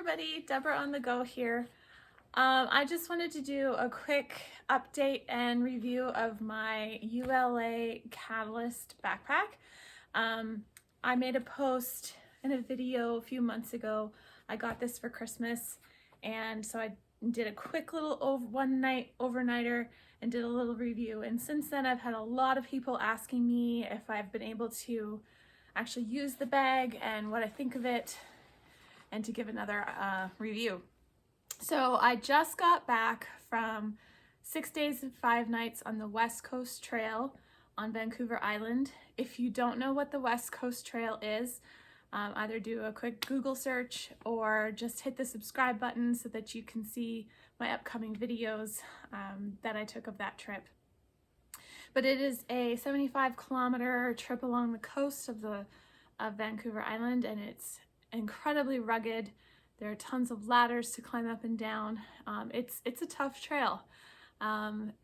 everybody, Deborah on the go here. I just wanted to do a quick update and review of my ULA Catalyst backpack. I made a post and a video a few months ago. I got this for Christmas, and so I did a quick little overnighter and did a little review. And since then I've had a lot of people asking me if I've been able to actually use the bag and what I think of it, and to give another review. So I just got back from 6 days and 5 nights on the West Coast Trail on Vancouver Island. If you don't know what the West Coast Trail is, either do a quick Google search or just hit the subscribe button so that you can see my upcoming videos that I took of that trip. But it is a 75-kilometer trip along the coast of Vancouver Island, and it's incredibly rugged. There are tons of ladders to climb up and down. It's a tough trail.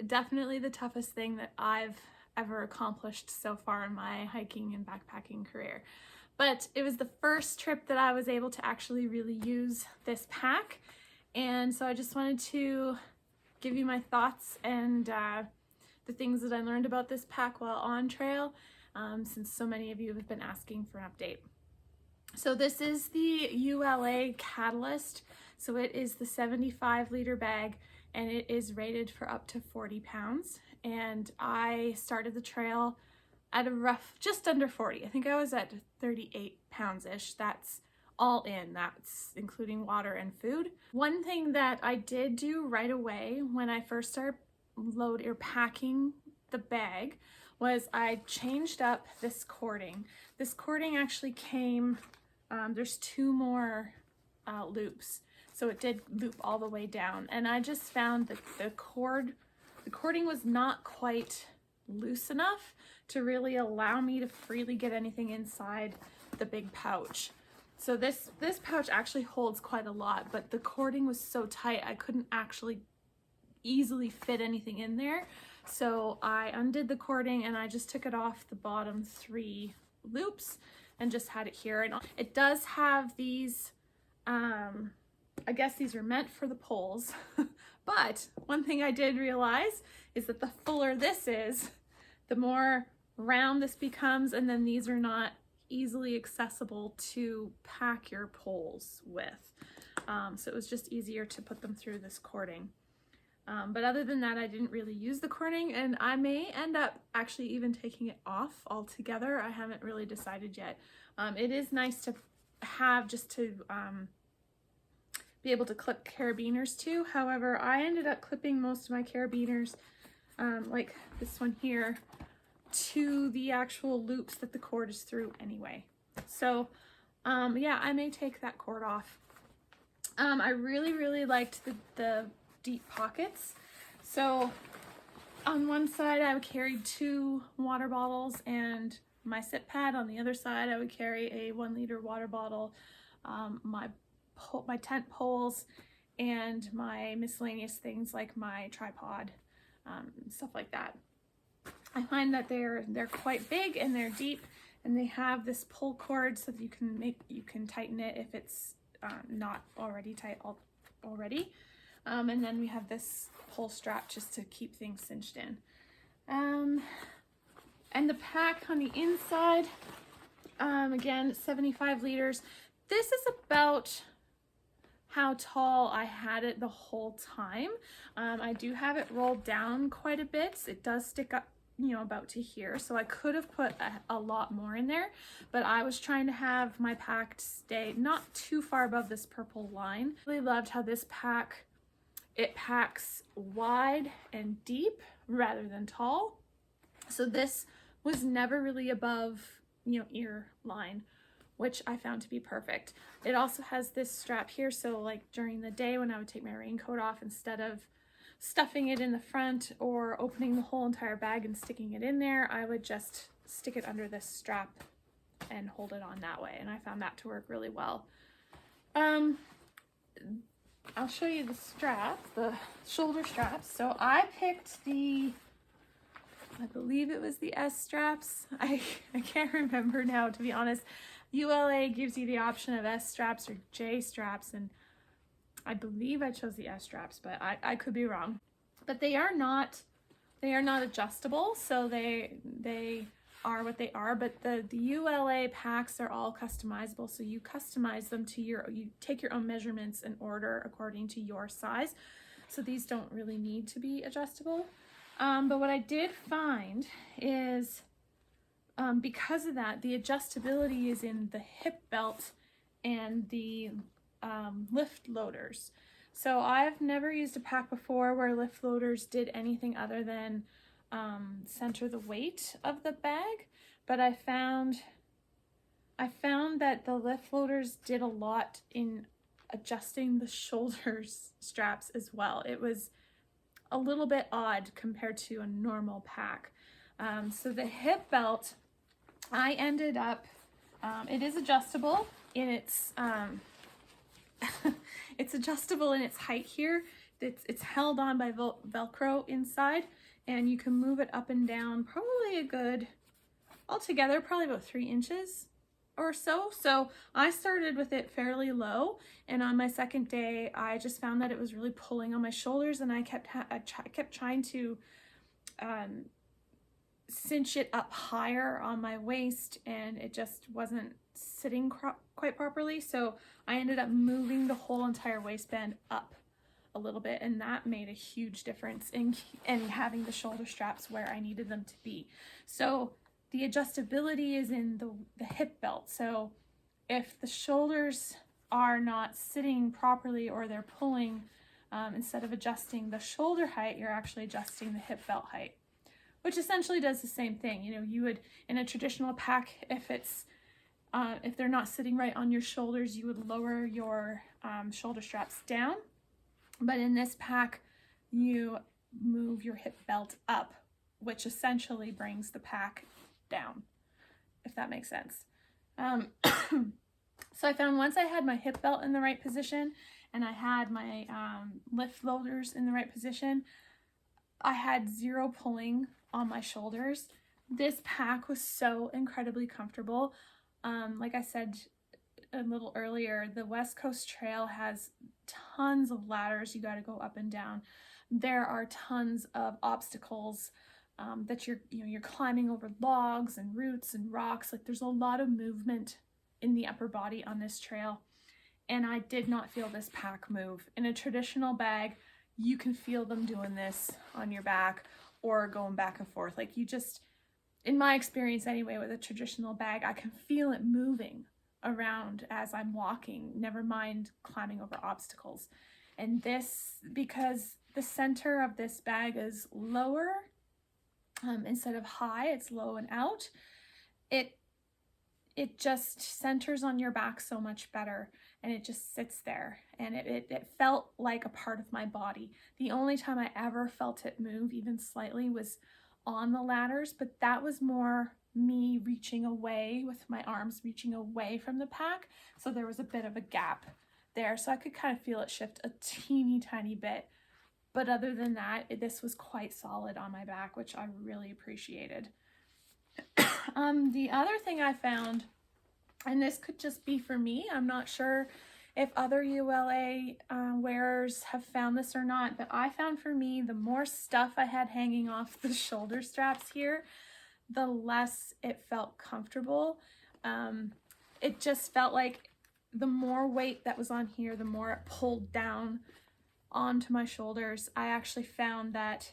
Definitely the toughest thing that I've ever accomplished so far in my hiking and backpacking career. But it was the first trip that I was able to actually really use this pack, and so I just wanted to give you my thoughts and the things that I learned about this pack while on trail, since so many of you have been asking for an update. So this is the ULA Catalyst. So it is the 75-liter bag, and it is rated for up to 40 pounds. And I started the trail at a rough, just under 40. I think I was at 38 pounds-ish. That's all in, that's including water and food. One thing that I did do right away when I first started packing the bag was I changed up this cording. This cording actually came, there's 2 more loops, so it did loop all the way down, and I just found that the cording was not quite loose enough to really allow me to freely get anything inside the big pouch. So this pouch actually holds quite a lot, but the cording was so tight I couldn't actually easily fit anything in there. So I undid the cording and I just took it off the bottom 3 loops and just had it here. And it does have these, I guess these are meant for the poles, but one thing I did realize is that the fuller this is, the more round this becomes, and then these are not easily accessible to pack your poles with. So it was just easier to put them through this cording. But other than that, I didn't really use the cording, and I may end up actually even taking it off altogether. I haven't really decided yet. It is nice to have just to be able to clip carabiners too. However, I ended up clipping most of my carabiners, like this one here, to the actual loops that the cord is through anyway. So yeah, I may take that cord off. I really liked the deep pockets. So on one side I would carry 2 water bottles and my sit pad. On the other side I would carry a 1-liter water bottle, my tent poles, and my miscellaneous things like my tripod, stuff like that. I find that they're quite big and they're deep, and they have this pull cord so that you can tighten it if it's not already tight already. And then we have this pull strap just to keep things cinched in. And the pack on the inside, again, 75 liters. This is about how tall I had it the whole time. I do have it rolled down quite a bit. It does stick up, you know, about to here, so I could have put a lot more in there, but I was trying to have my pack stay not too far above this purple line. Really loved how this pack, it packs wide and deep rather than tall, so this was never really above, you know, ear line, which I found to be perfect. It also has this strap here, so like during the day when I would take my raincoat off, instead of stuffing it in the front or opening the whole entire bag and sticking it in there, I would just stick it under this strap and hold it on that way, and I found that to work really well. I'll show you the straps, the shoulder straps. So I picked I believe it was the S straps. I can't remember now, to be honest. ULA gives you the option of S straps or J straps, and I believe I chose the S straps, but I could be wrong. But they are not adjustable, so they are what they are. But the ULA packs are all customizable, so you customize them to you take your own measurements and order according to your size. So these don't really need to be adjustable. But what I did find is, because of that, the adjustability is in the hip belt and the lift loaders. So I've never used a pack before where lift loaders did anything other than center the weight of the bag, but I found that the lift loaders did a lot in adjusting the shoulders straps as well. It was a little bit odd compared to a normal pack. So the hip belt, I ended up, it is adjustable in its, it's adjustable in its height here. It's held on by Velcro inside, and you can move it up and down probably a good, altogether, probably about 3 inches or so. So I started with it fairly low, and on my second day I just found that it was really pulling on my shoulders, and I kept trying to cinch it up higher on my waist, and it just wasn't sitting quite properly. So I ended up moving the whole entire waistband up a little bit, and that made a huge difference in having the shoulder straps where I needed them to be. So the adjustability is in the hip belt. So if the shoulders are not sitting properly, or they're pulling, instead of adjusting the shoulder height, you're actually adjusting the hip belt height, which essentially does the same thing. You know, you would, in a traditional pack, if they're not sitting right on your shoulders, you would lower your shoulder straps down. But in this pack, you move your hip belt up, which essentially brings the pack down, if that makes sense. So I found once I had my hip belt in the right position, and I had my lift loaders in the right position, I had zero pulling on my shoulders. This pack was so incredibly comfortable. Like I said a little earlier, the West Coast Trail has tons of ladders you got to go up and down. There are tons of obstacles that you're climbing over logs and roots and rocks. Like, there's a lot of movement in the upper body on this trail, and I did not feel this pack move. In a traditional bag, you can feel them doing this on your back or going back and forth. Like, you just, in my experience anyway, with a traditional bag, I can feel it moving around as I'm walking, never mind climbing over obstacles. And this, because the center of this bag is lower, instead of high, it's low and out, it just centers on your back so much better, and it just sits there, and it felt like a part of my body. The only time I ever felt it move even slightly was on the ladders, but that was more me reaching away, with my arms reaching away from the pack, so there was a bit of a gap there, so I could kind of feel it shift a teeny tiny bit. But other than that, this was quite solid on my back, which I really appreciated. The other thing I found, and this could just be for me, I'm not sure if other ULA wearers have found this or not, but I found for me, the more stuff I had hanging off the shoulder straps here, the less it felt comfortable. It just felt like the more weight that was on here, the more it pulled down onto my shoulders. I actually found that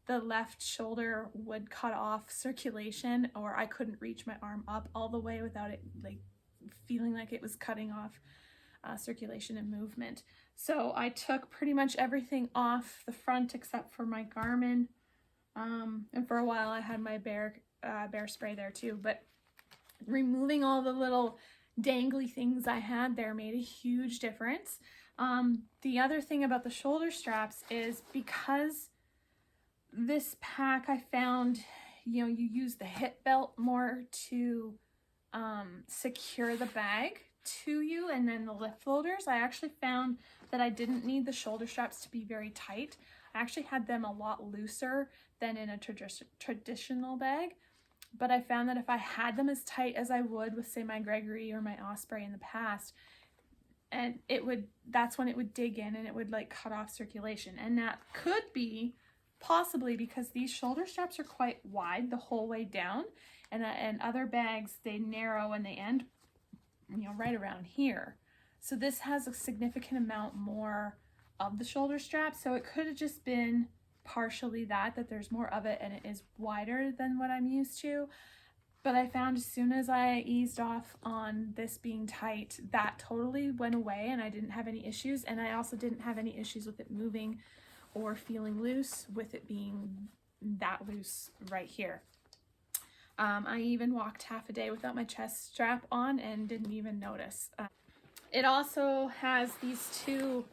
the left shoulder would cut off circulation, or I couldn't reach my arm up all the way without it like feeling like it was cutting off circulation and movement. So I took pretty much everything off the front except for my Garmin, and for a while I had my bear spray there too, but removing all the little dangly things I had there made a huge difference. The other thing about the shoulder straps is, because this pack, I found, you use the hip belt more to secure the bag to you, and then the lift loaders, I actually found that I didn't need the shoulder straps to be very tight. I actually had them a lot looser than in a traditional bag, but I found that if I had them as tight as I would with, say, my Gregory or my Osprey in the past, and that's when it would dig in and it would like cut off circulation. And that could be possibly because these shoulder straps are quite wide the whole way down, and other bags, they narrow and they end, you know, right around here. So this has a significant amount more of the shoulder strap. So it could have just been partially that there's more of it and it is wider than what I'm used to. But I found as soon as I eased off on this being tight, that totally went away and I didn't have any issues. And I also didn't have any issues with it moving or feeling loose, with it being that loose right here. I even walked half a day without my chest strap on and didn't even notice. It also has these two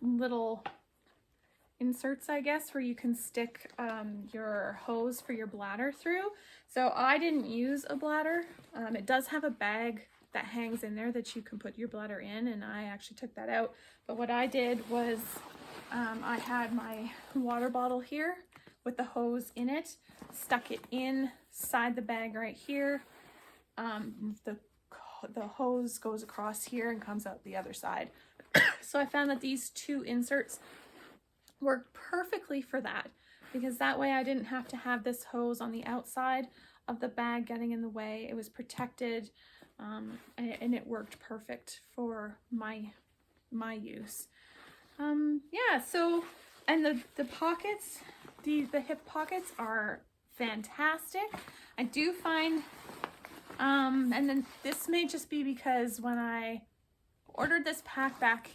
little inserts, I guess, where you can stick your hose for your bladder through. So I didn't use a bladder. It does have a bag that hangs in there that you can put your bladder in, and I actually took that out. But what I did was I had my water bottle here with the hose in it, stuck it inside the bag right here. The hose goes across here and comes out the other side. So I found that these two inserts worked perfectly for that, because that way I didn't have to have this hose on the outside of the bag getting in the way. It was protected, and it worked perfect for my use. Yeah, so, and the pockets, the hip pockets are fantastic. I do find, and then this may just be because when I ordered this pack back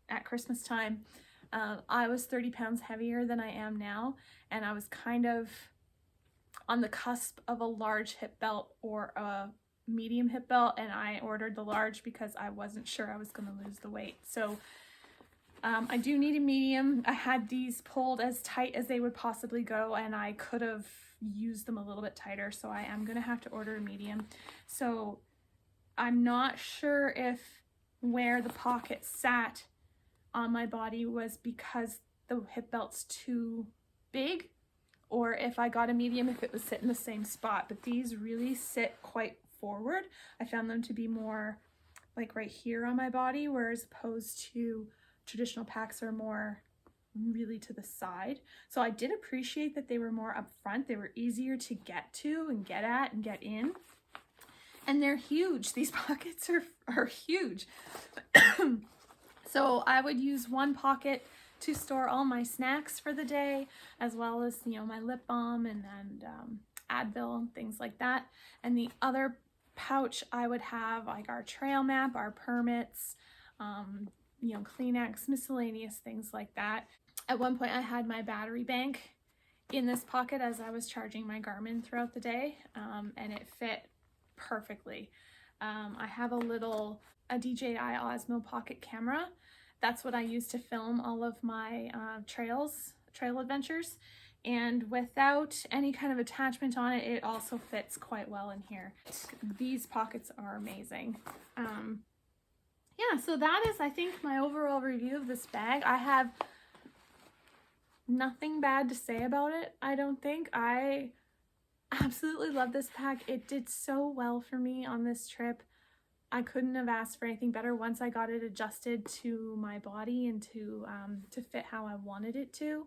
at Christmas time, I was 30 pounds heavier than I am now, and I was kind of on the cusp of a large hip belt or a medium hip belt, and I ordered the large because I wasn't sure I was going to lose the weight. So I do need a medium. I had these pulled as tight as they would possibly go, and I could have used them a little bit tighter, so I am going to have to order a medium. So I'm not sure if where the pocket sat on my body was because the hip belt's too big, or if I got a medium, if it was sitting the same spot. But these really sit quite forward. I found them to be more like right here on my body, whereas opposed to traditional packs are more really to the side. So I did appreciate that they were more up front. They were easier to get to and get at and get in. And they're huge. These pockets are huge. So I would use one pocket to store all my snacks for the day, as well as, you know, my lip balm and Advil and things like that. And the other pouch I would have like our trail map, our permits, you know, Kleenex, miscellaneous things like that. At one point I had my battery bank in this pocket as I was charging my Garmin throughout the day, and it fit perfectly. I have a DJI Osmo Pocket camera. That's what I use to film all of my trail adventures, and without any kind of attachment on it, it also fits quite well in here. These pockets are amazing. Yeah, so that is, I think, my overall review of this bag. I have nothing bad to say about it, I don't think. I absolutely love this pack. It did so well for me on this trip. I couldn't have asked for anything better once I got it adjusted to my body and to fit how I wanted it to.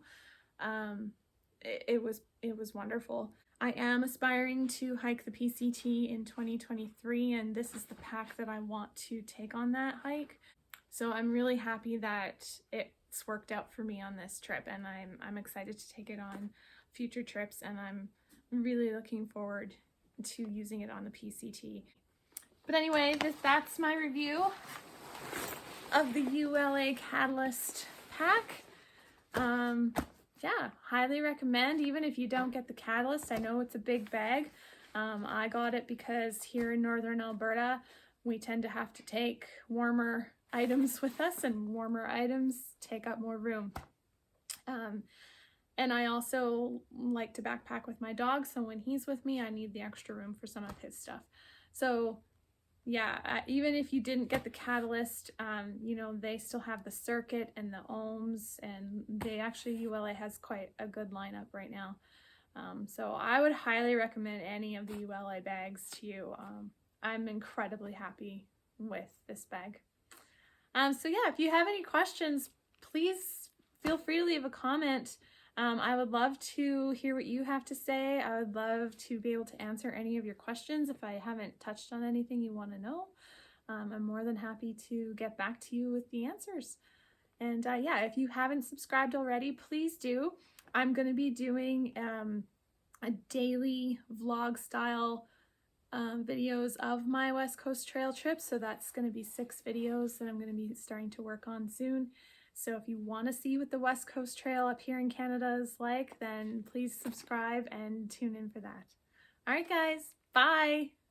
It was wonderful. I am aspiring to hike the PCT in 2023, and this is the pack that I want to take on that hike. So I'm really happy that it's worked out for me on this trip, and I'm excited to take it on future trips, and I'm really looking forward to using it on the PCT. But anyway, that's my review of the ULA Catalyst pack. Yeah, highly recommend, even if you don't get the Catalyst. I know it's a big bag. I got it because here in northern Alberta, we tend to have to take warmer items with us, and warmer items take up more room. And I also like to backpack with my dog, so when he's with me, I need the extra room for some of his stuff. So yeah, even if you didn't get the Catalyst, you know, they still have the Circuit and the Ohms, and ULA has quite a good lineup right now. So I would highly recommend any of the ULA bags to you. I'm incredibly happy with this bag. So yeah, if you have any questions, please feel free to leave a comment. I would love to hear what you have to say. I would love to be able to answer any of your questions if I haven't touched on anything you want to know. I'm more than happy to get back to you with the answers. And yeah, if you haven't subscribed already, please do. I'm going to be doing a daily vlog style videos of my West Coast trail trip. So that's going to be 6 videos that I'm going to be starting to work on soon. So if you want to see what the West Coast Trail up here in Canada is like, then please subscribe and tune in for that. All right, guys, bye.